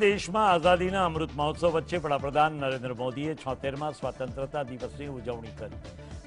દેશમાં આઝાદીના અમૃત મહોત્સવ વચ્ચે વડાપ્રધાન નરેન્દ્ર મોદીએ 76મા સ્વતંત્રતા દિવસની ઉજવણી કરી।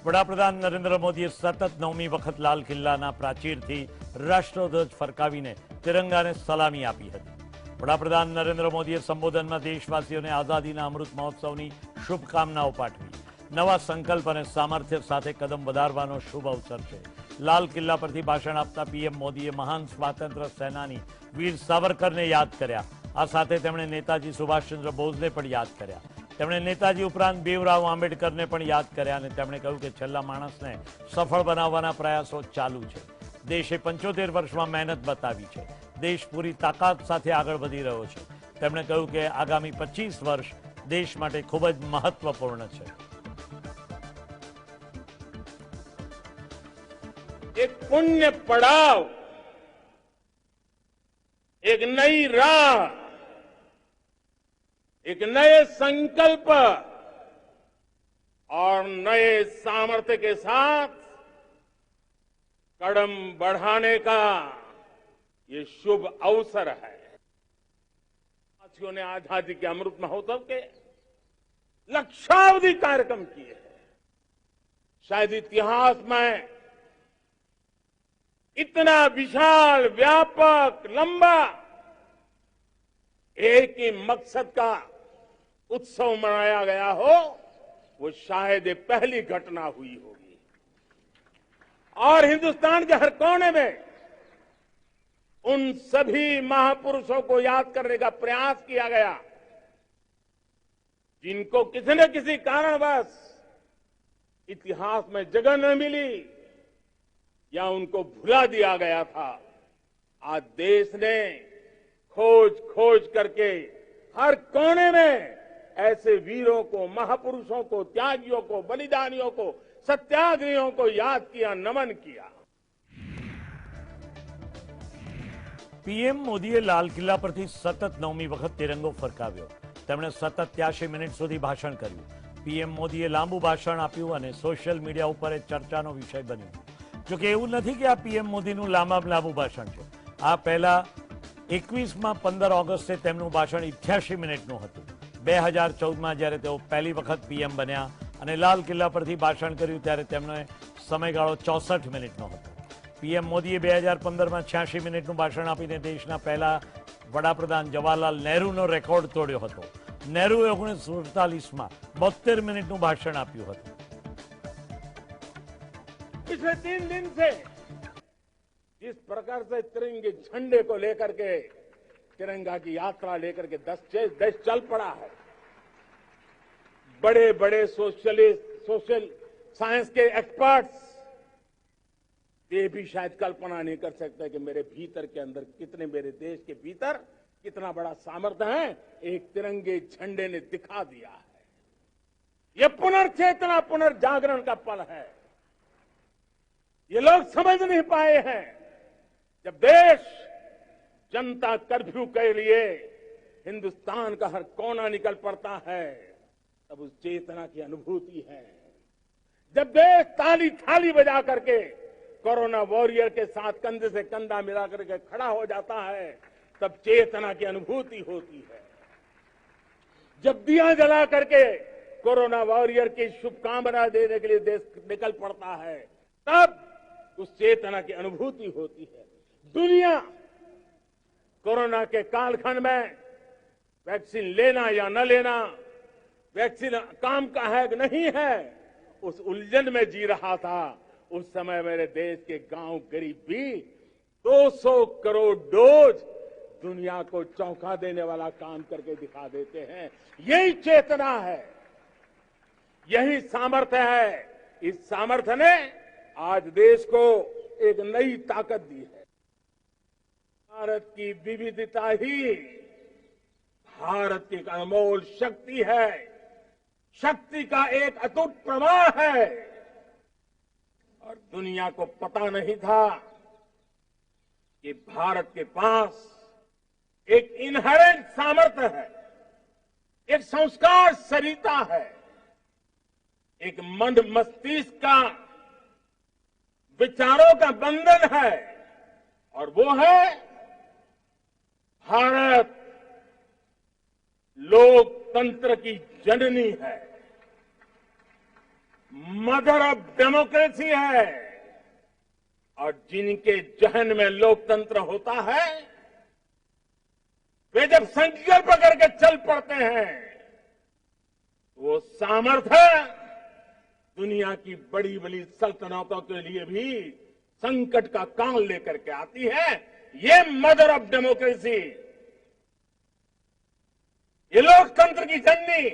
વડાપ્રધાન નરેન્દ્ર મોદીએ સતત 9મી વખત લાલ કિલ્લાના પ્રાચીરથી રાષ્ટ્રધ્વજ ફરકાવીને તિરંગાને સલામી આપી હતી। વડાપ્રધાન નરેન્દ્ર મોદીએ સંબોધનમાં દેશવાસીઓને આઝાદીના અમૃત મહોત્સવની શુભકામનાઓ પાઠવી। નવા સંકલ્પ અને સામર્થ્ય સાથે કદમ વધારવાનો શુભ અવસર છે। લાલ કિલ્લા પરથી ભાષણ આપતા પીએમ મોદીએ મહાન સ્વાતંત્ર્ય સેનાની વીર સાવરકરને યાદ કર્યા। આ સાથે તેમણે નેતાજી સુભાષચંદ્ર બોઝને પણ યાદ કર્યા। તેમણે નેતાજી ઉપરાંત ભીમરાવ આંબેડકરને પણ યાદ કર્યા અને તેમણે કહ્યું કે છેલ્લા માણસને સફળ બનાવવાના પ્રયાસો ચાલુ છે। દેશે 75 વર્ષમાં મહેનત બતાવી છે। દેશ પૂરી તાકાત સાથે આગળ વધી રહ્યો છે। તેમણે કહ્યું કે આગામી 25 વર્ષ દેશ માટે ખૂબ જ મહત્વપૂર્ણ છે। एक पुण्य पड़ाव, एक नई राह, एक नए संकल्प और नए सामर्थ्य के साथ कदम बढ़ाने का ये शुभ अवसर है। साथियों ने आजादी के अमृत महोत्सव के लक्षावधि कार्यक्रम किए हैं। शायद इतिहास में इतना विशाल, व्यापक, लंबा एक ही मकसद का उत्सव मनाया गया हो, वो शायद ये पहली घटना हुई होगी। और हिंदुस्तान के हर कोने में उन सभी महापुरुषों को याद करने का प्रयास किया गया जिनको किसी न किसी कारणवश इतिहास में जगह न मिली या उनको भुला दिया गया था। आज देश ने खोज करके हर कोने में ऐसे वीरों को, महापुरुषों को, त्यागियों को, बलिदानियों को, सत्याग्रहियों को याद किया, नमन किया। પીએમ મોદીએ લાલ કિલ્લા પરથી સતત 9મી વખત તિરંગો ફરકાવ્યો। તેમણે સતત 83 મિનિટ સુધી ભાષણ કર્યું। પીએમ મોદીએ લાંબુ ભાષણ આપ્યું અને સોશિયલ મીડિયા ઉપર ચર્ચાનો વિષય બન્યું। જો કે એવું નથી કે આ પીએમ મોદીનું લાંબામાં લાંબુ ભાષણ છે। આ પહેલા 21માં 15 ઓગસ્ટે તેમનું ભાષણ 88 મિનિટનું હતું। 2014માં જ્યારે તેઓ પહેલી વખત પીએમ બન્યા અને લાલ કિલ્લા પરથી ભાષણ કર્યું ત્યારે તેમનો સમયગાળો 64 મિનિટનો હતો। પીએમ મોદીએ 2015માં 86 મિનિટનું ભાષણ આપીને દેશના પહેલા વડાપ્રધાન જવાહરલાલ નહેરુનો રેકોર્ડ તોડ્યો હતો। નહેરુએ 1947માં 72 મિનિટનું ભાષણ આપ્યું હતું। पिछले 3 दिन से जिस प्रकार से तिरंगे झंडे को लेकर के, तिरंगा की यात्रा लेकर के देश चल पड़ा है। बड़े बड़े सोशल साइंस के एक्सपर्ट्स ये भी शायद कल्पना नहीं कर सकते कि मेरे भीतर के अंदर कितने, मेरे देश के भीतर कितना बड़ा सामर्थ्य है, एक तिरंगे झंडे ने दिखा दिया है। ये पुनर्चेतना, पुनर्जागरण का पल है। ये लोग समझ नहीं पाए हैं। जब देश जनता कर्फ्यू के लिए हिंदुस्तान का हर कोना निकल पड़ता है, तब उस चेतना की अनुभूति है। जब देश ताली थाली बजा करके कोरोना वॉरियर के साथ कंधे से कंधा मिला करके खड़ा हो जाता है, तब चेतना की अनुभूति होती है। जब दिया जला करके कोरोना वॉरियर की शुभकामना देने के लिए देश निकल पड़ता है, तब उस चेतना की अनुभूति होती है। दुनिया कोरोना के कालखंड में वैक्सीन लेना या न लेना, वैक्सीन काम का है कि नहीं है, उस उलझन में जी रहा था। उस समय मेरे देश के गांव गरीब भी 200 करोड़ डोज दुनिया को चौंका देने वाला काम करके दिखा देते हैं। यही चेतना है, यही सामर्थ्य है। इस सामर्थ्य ने आज देश को एक नई ताकत दी है। भारत की विविधता ही भारत की एक अनमोल शक्ति है, शक्ति का एक अटूट प्रवाह है। और दुनिया को पता नहीं था कि भारत के पास एक इनहेरेंट सामर्थ्य है, एक संस्कार सरिता है, एक मन मस्तिष्क का विचारों का बंधन है, और वो है भारत लोकतंत्र की जननी है, मदर ऑफ डेमोक्रेसी है। और जिनके जहन में लोकतंत्र होता है, वे जब संकल्प करके चल पड़ते हैं, वो सामर्थ्य दुनिया की बड़ी बड़ी सल्तनतों के लिए भी संकट का काल लेकर के आती है। ये मदर ऑफ डेमोक्रेसी, ये लोकतंत्र की जननी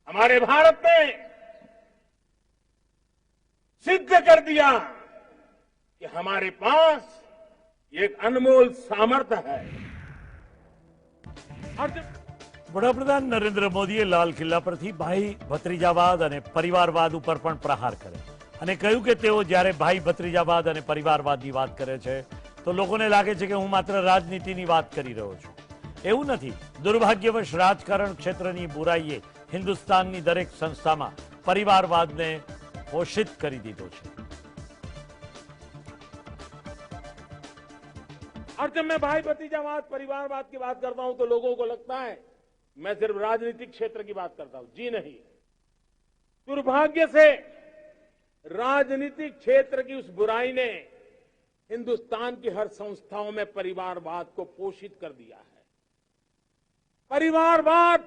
हमारे भारत ने सिद्ध कर दिया कि हमारे पास एक अनमोल सामर्थ्य है। और जब વડાપ્રધાન નરેન્દ્ર મોદીએ લાલ કિલ્લા પરથી ભાઈ ભત્રીજાવાદ અને પરિવારવાદ ઉપર પણ પ્રહાર કર્યો અને કહ્યું કે તેઓ જ્યારે ભાઈ ભત્રીજાવાદ અને પરિવારવાદની વાત કરે છે તો લોકોને લાગે છે કે હું માત્ર રાજનીતિની વાત કરી રહ્યો છું. એવું નથી. દુર્ભાગ્યવશ રાજકારણ ક્ષેત્રની બુરાઈએ હિન્દુસ્તાનની દરેક સંસ્થામાં પરિવારવાદને પોષિત કરી દીધો છે. और जब मैं भाई भतीजावाद परिवारवाद की बात करता हूं तो लोगों को लगता है मैं सिर्फ राजनीतिक क्षेत्र की बात करता हूं. जी नहीं. दुर्भाग्य से राजनीतिक क्षेत्र की उस बुराई ने हिंदुस्तान की हर संस्थाओं में परिवारवाद को पोषित कर दिया है. परिवारवाद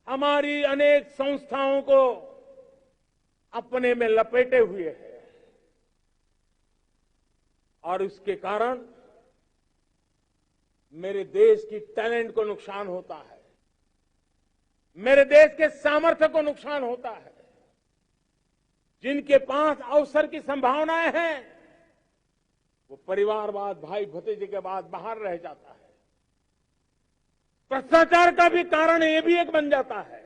हमारी अनेक संस्थाओं को अपने में लपेटे हुए है और इसके कारण मेरे देश की टैलेंट को नुकसान होता है, मेरे देश के सामर्थ्य को नुकसान होता है. जिनके पास अवसर की संभावनाएं हैं वो परिवारवाद भाई भतीजे के बाद बाहर रह जाता है. भ्रष्टाचार का भी कारण ये भी एक बन जाता है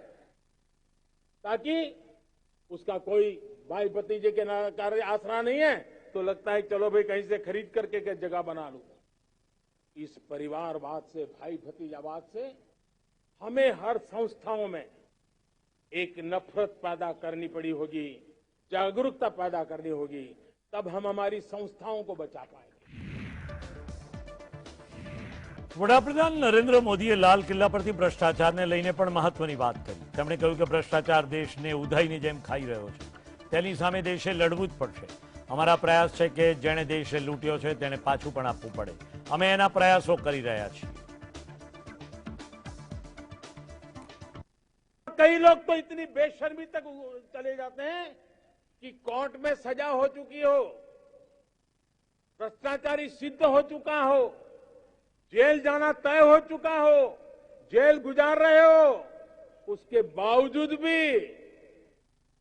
ताकि उसका कोई भाई भतीजे के कार्य आसरा नहीं है तो लगता है चलो भाई कहीं से खरीद करके के जगह बना लूं. इस परिवारवाद से भाई भतीजावाद से हमें हर संस्थाओं में एक नफरत पैदा करनी पड़ी होगी, जागरूकता पैदा करनी होगी, तब हम हमारी संस्थाओं को बचा पाएंगे. વડાપ્રધાન નરેન્દ્ર મોદીએ લાલ કિલ્લા પરથી ભ્રષ્ટાચારને લઈને પણ મહત્વની વાત કરી. તેમણે કહ્યું કે ભ્રષ્ટાચાર દેશને ઉધાઈની જેમ ખાઈ રહ્યો છે. તેની સામે દેશે લડવું જ પડશે. અમારા પ્રયાસ છે કે જેણે દેશે લૂંટ્યો છે તેને પાછું પણ આપવું પડે. અમે એના પ્રયાસો કરી રહ્યા છીએ. कई लोग तो इतनी बेशर्मी तक चले जाते हैं कि कोर्ट में सजा हो चुकी हो, भ्रष्टाचारी सिद्ध हो चुका हो, जेल जाना तय हो चुका हो, जेल गुजार रहे हो, उसके बावजूद भी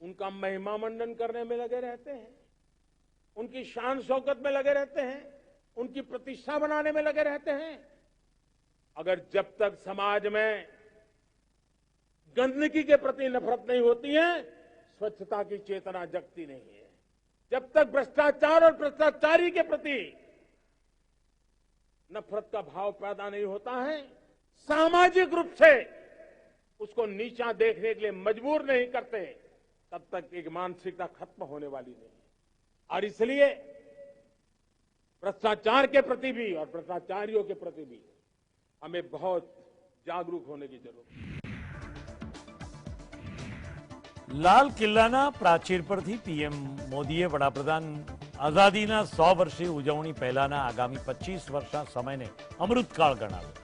उनका महिमा मंडन करने में लगे रहते हैं, उनकी शान शौकत में लगे रहते हैं, उनकी प्रतिष्ठा बनाने में लगे रहते हैं. अगर जब तक समाज में गंदगी के प्रति नफरत नहीं होती है, स्वच्छता की चेतना जगती नहीं है. जब तक भ्रष्टाचार और भ्रष्टाचारी के प्रति नफरत का भाव पैदा नहीं होता है, सामाजिक रूप से उसको नीचा देखने के लिए मजबूर नहीं करते, तब तक एक मानसिकता खत्म होने वाली नहीं. और इसलिए भ्रष्टाचार के प्रति भी और भ्रष्टाचारियों के प्रति भी हमें बहुत जागरूक होने की जरूरत है. લાલ કિલ્લાના પ્રાચીર પરથી પીએમ મોદીએ વડાપ્રધાન આઝાદીના 100 વર્ષની ઉજવણી પહેલાના આગામી 25 વર્ષના સમયને અમૃતકાળ ગણાવ્યો.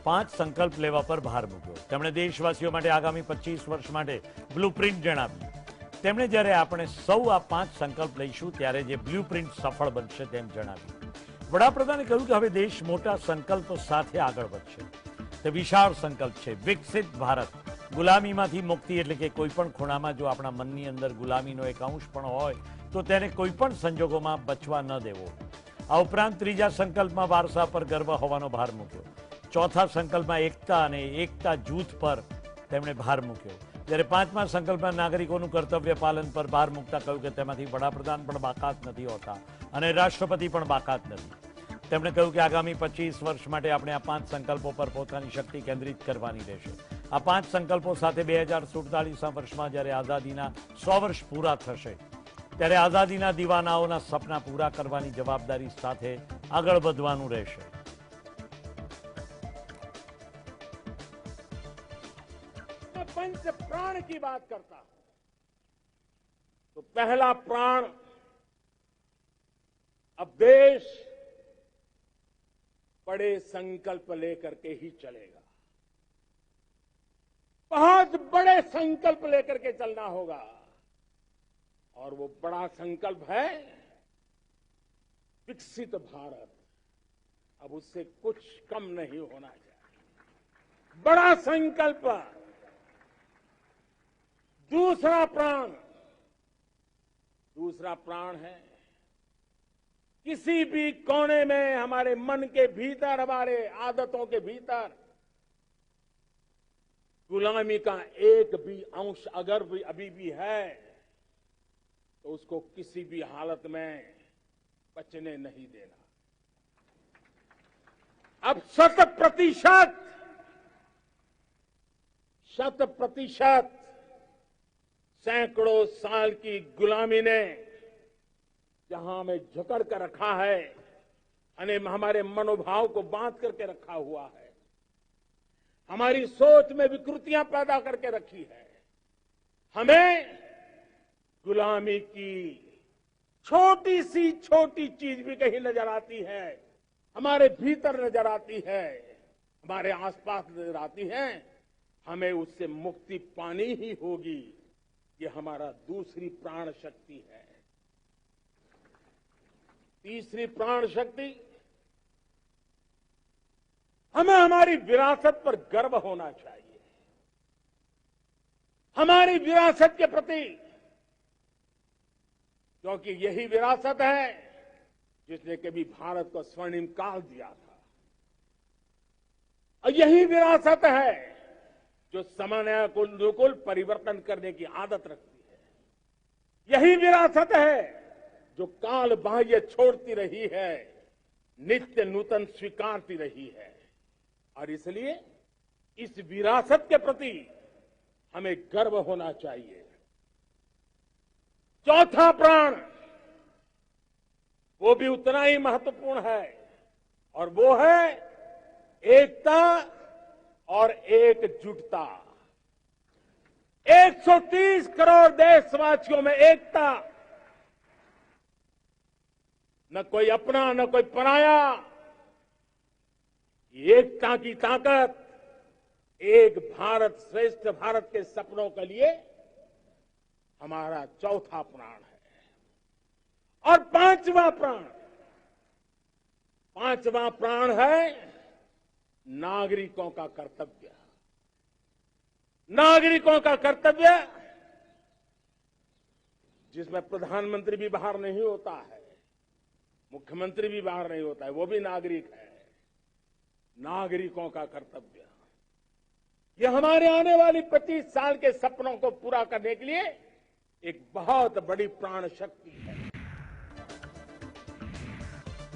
5 સંકલ્પ લેવા પર ભાર મૂક્યો. તેમણે દેશવાસીઓ માટે આગામી 25 વર્ષ માટે બ્લુપ્રિન્ટ જણાવ્યું. તેમણે જ્યારે આપણે સૌ આ 5 સંકલ્પ લઈશું ત્યારે જે બ્લુપ્રિન્ટ સફળ બનશે તેમ જણાવ્યું. વડાપ્રધાને કહ્યું કે હવે દેશ મોટા સંકલ્પો સાથે આગળ વધશે. તે વિશાળ સંકલ્પ છે, વિકસિત ભારત. ગુલામીમાંથી મુક્તિ એટલે કે કોઈપણ ખૂણામાં જો આપણા મનની અંદર ગુલામીનો એક અંશ પણ હોય તો તેને કોઈપણ સંજોગોમાં બચવા ન દેવો. આ ઉપરાંત ત્રીજા સંકલ્પમાં વારસા પર ગર્વ હોવાનો ભાર મૂક્યો. ચોથા સંકલ્પમાં એકતા અને એકતા જૂથ પર તેમણે ભાર મૂક્યો. જ્યારે પાંચમા સંકલ્પમાં નાગરિકોનું કર્તવ્ય પાલન પર ભાર મૂકતા કહ્યું કે તેમાંથી વડાપ્રધાન પણ બાકાત નથી હોતા અને રાષ્ટ્રપતિ પણ બાકાત નથી. તેમણે કહ્યું કે આગામી 25 વર્ષ માટે આપણે આ 5 સંકલ્પો પર પોતાની શક્તિ કેન્દ્રિત કરવાની રહેશે. આ 5 સંકલ્પો સાથે 2047ના વર્ષમાં જ્યારે આઝાદીના 100 વર્ષ પૂરા થશે ત્યારે આઝાદીના દીવાનાઓના સપના પૂરા કરવાની જવાબદારી સાથે આગળ વધવાનું રહેશે. पंच प्राण की बात करता हूं तो पहला प्राण अब देश बड़े संकल्प लेकर के ही चलेगा। बहुत बड़े संकल्प लेकर के चलना होगा और वो बड़ा संकल्प है विकसित भारत। अब उससे कुछ कम नहीं होना चाहिए। बड़ा संकल्प। दूसरा प्राण है किसी भी कोने में हमारे मन के भीतर, हमारे आदतों के भीतर गुलामी का एक भी अंश अगर भी अभी भी है तो उसको किसी भी हालत में बचने नहीं देना। अब 100% सैकड़ों साल की गुलामी ने जहां हमें जकड़ कर रखा है, हमारे मनोभाव को बांध करके रखा हुआ है, हमारी सोच में विकृतियां पैदा करके रखी है, हमें गुलामी की छोटी चीज भी कहीं नजर आती है, हमारे भीतर नजर आती है, हमारे आसपास नजर आती है, हमें उससे मुक्ति पानी ही होगी। ये हमारा दूसरी प्राण शक्ति है। तीसरी प्राण शक्ति, हमें हमारी विरासत पर गर्व होना चाहिए। हमारी विरासत के प्रति, क्योंकि यही विरासत है जिसने कभी भारत को स्वर्णिम काल दिया था, और यही विरासत है जो समय को अनुकूल परिवर्तन करने की आदत रखती है। यही विरासत है जो काल बाह्य छोड़ती रही है, नित्य नूतन स्वीकारती रही है। और इसलिए इस विरासत के प्रति हमें गर्व होना चाहिए। चौथा प्राण, वो भी उतना ही महत्वपूर्ण है, और वो है एकता और एकजुटता। 130 करोड़ देशवासियों में एकता, न कोई अपना न कोई पराया। एकता की ताकत एक भारत श्रेष्ठ भारत के सपनों के लिए हमारा चौथा प्राण है। और पांचवा प्राण है नागरिकों का कर्तव्य। नागरिकों का कर्तव्य जिसमें प्रधानमंत्री भी बाहर नहीं होता है, मुख्यमंत्री भी बाहर नहीं होता है, वो भी नागरिक है। नागरिकों का कर्तव्य, यह हमारे आने वाली 25 साल के सपनों को पूरा करने के लिए एक बहुत बड़ी प्राण शक्ति है।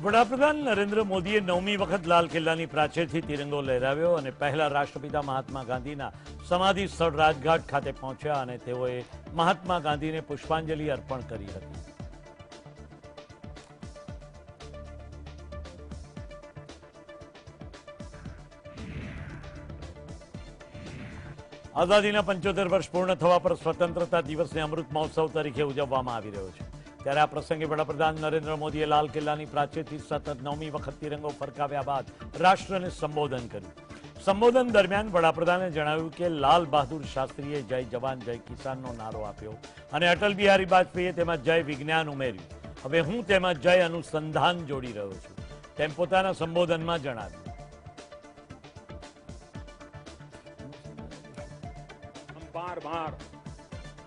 વડાપ્રધાન નરેન્દ્ર મોદીએ 9મી વખત લાલ કિલ્લાની પ્રાચીરથી તિરંગો લહેરાવ્યો અને પહેલા રાષ્ટ્રપિતા મહાત્મા ગાંધીના સમાધિ સ્થળ રાજઘાટ ખાતે પહોંચ્યા અને તેઓએ મહાત્મા ગાંધીને પુષ્પાંજલિ અર્પણ કરી હતી। આઝાદીના 75 વર્ષ પૂર્ણ થવા પર સ્વતંત્રતા દિવસને અમૃત મહોત્સવ તરીકે ઉજવવામાં આવી રહ્યો છે। ત્યારે આ પ્રસંગે વડાપ્રધાન નરેન્દ્ર મોદીએ લાલ કિલ્લાની પ્રાચીરથી સતત 9મી વખત તિરંગો ફરકાવ્યા બાદ રાષ્ટ્રને સંબોધન કર્યું। સંબોધન દરમિયાન વડાપ્રધાને જણાવ્યું કે લાલ બહાદુર શાસ્ત્રીએ જય જવાન જય કિસાનનો નારો આપ્યો અને અટલ બિહારી વાજપેયીએ તેમાં જય વિજ્ઞાન ઉમેર્યું। હવે હું તેમાં જય અનુસંધાન જોડી રહ્યો છું, તેમ પોતાના સંબોધનમાં જણાવ્યું। बार बार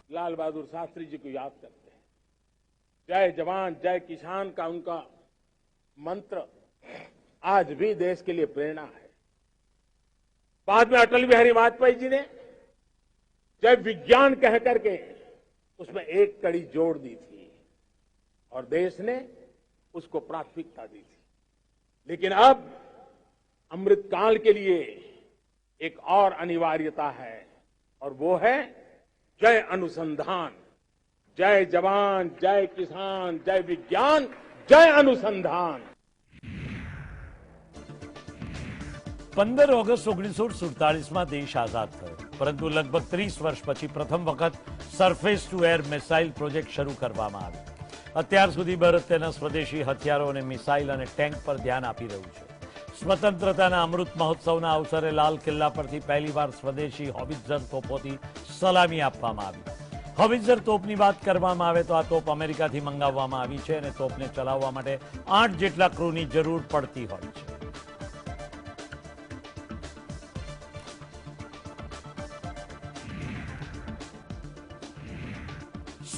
लाल बहादुर शास्त्री जी को याद करते हैं। जय जवान जय किसान का उनका मंत्र आज भी देश के लिए प्रेरणा है। बाद में अटल बिहारी वाजपेयी जी ने जय विज्ञान कह करके उसमें एक कड़ी जोड़ दी थी और देश ने उसको प्राथमिकता दी थी। लेकिन अब अमृतकाल के लिए एक और अनिवार्यता है और वो है जय अनुसंधान। जय जवान जय किसान जय विज्ञान जय अनुसंधान। 15 ઓગસ્ટ 1947માં દેશ આઝાદ થયો, પરંતુ લગભગ 30 વર્ષ પછી પ્રથમ વખત surface two air missile project શરૂ કરવામાં આવ્યો. અત્યાર સુધી ભારત તેના સ્વદેશી હથિયારો અને મિસાઇલ અને ટેન્ક પર ધ્યાન આપી રહ્યું છે. સ્વતંત્રતાના અમૃત મહોત્સવના અવસરે લાલ કિલ્લા પરથી પહેલીવાર સ્વદેશી હોવિત્ઝર તોપોથી સલામી આપવામાં આવી. હોવિત્ઝર તોપની વાત કરવામાં આવે તો આ તોપ અમેરિકાથી મંગાવવામાં આવી છે અને તોપને ચલાવવા માટે 8 જેટલા ક્રૂની જરૂર પડતી હોય છે.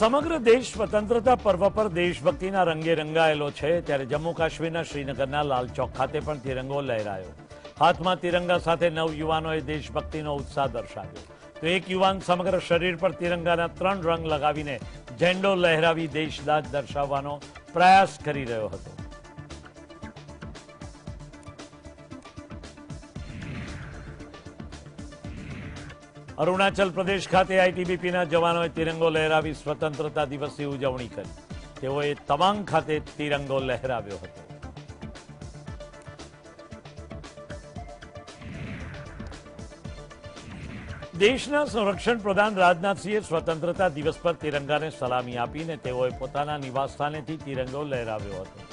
સમગ્ર દેશ સ્વતંત્રતા પર્વ પર દેશભક્તિના રંગે રંગાયેલો છે, ત્યારે જમ્મુ કાશ્મીરના શ્રીનગરના લાલ ચોક ખાતે પણ તિરંગો લહેરાયો. હાથમાં તિરંગા સાથે નવયુવાનોએ દેશભક્તિનો ઉત્સાહ દર્શાવ્યો. તો એક યુવાન સમગ્ર શરીર પર તિરંગાના 3 રંગ લગાવીને ઝંડો લહેરાવી દેશદાજ દર્શાવવાનો પ્રયાસ કરી રહ્યો હતો. અરુણાચલ પ્રદેશ ખાતે આઈટીબીપીના જવાનોએ તિરંગો લહેરાવી સ્વતંત્રતા દિવસની ઉજવણી કરી. તેઓએ તવાંગ ખાતે તિરંગો લહેરાવ્યો હતો. દેશના સંરક્ષણ પ્રધાન રાજનાથસિંહે સ્વતંત્રતા દિવસ પર તિરંગાને સલામી આપીને તેઓએ પોતાના નિવાસસ્થાનેથી તિરંગો લહેરાવ્યો હતો.